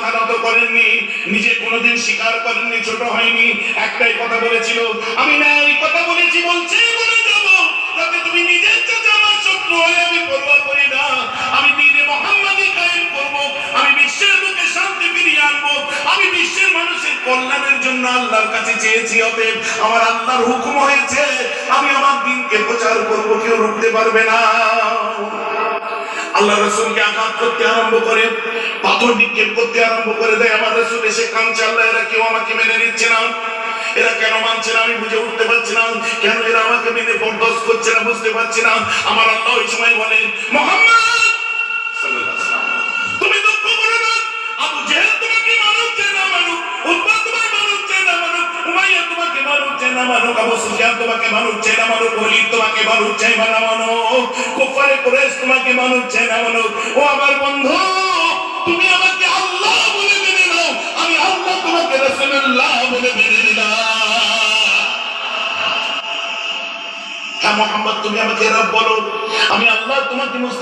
মাথা নত করেননি, নিজে কোনোদিন স্বীকার করেননি, ছোট হয়নি। একটাই কথা বলেছিল, আমি না এই কথা বলেছি বলছি বলে যাব, যাতে তুমি নিজের চাচা আমার শত্রু হয়ে আমি পরোয়া করি না। আমি দ্বীনে মুহাম্মাদি কায়েম করব, আমি বিশ্বের বুকে শান্তি ফিরিয়ে আনবো, আমি বিশ্বের মানুষের কল্যাণের জন্য আল্লাহর কাছে চেয়েছি। অতএব আমার আল্লাহর হুকুম হয়েছে, আমি আমার দ্বীনকে প্রচার করব, কেউ রুখতে পারবে না। আল্লাহ রাসূলকে আঘাত করতে আরম্ভ করে, পাথর নিক্ষেপ করতে আরম্ভ করে দেয়। আমার রাসূল এসে কাঁদছে, আল্লাহ এরা কেউ আমাকে মেনে নিচ্ছে না, এরা কেন মানছে না আমি বুঝে উঠতে পারছি না, কেন এরা আমাকে মেনে বরদাস্ত করছে না বুঝতে পারছি না। আমার আল্লাহ ওই সময় বলেন, মুহাম্মদ সাল্লাল্লাহু আলাইহি ওয়াসাল্লাম, তুমি দুঃখ করো না। আবু জেহেল তোমাকে মানুক চায় না মানুক, উতবা তোমাকে মানুক চায় না মানুক, উমাইয়া তোমাকে মানুক চায় না মানুক, আবু সুফিয়ান তোমাকে মানুক চায় না মানুক, ওলীদ তোমাকে মানুক চায় না মানুক, কুফারে কুরাইশ তোমাকে মানুক চায় না মানুক। ও আমার বন্ধু, তুমি আমাকে আল্লাহ বলে মেনে নাও, আমি আল্লাহ তোমাকে রাসূলুল্লাহ বলে মেনে নিলাম। হ্যাঁ মুহাম্মদ, তুমি আমাকে রব বলো, আমি আল্লাহ তোমাকে মুস্তাফা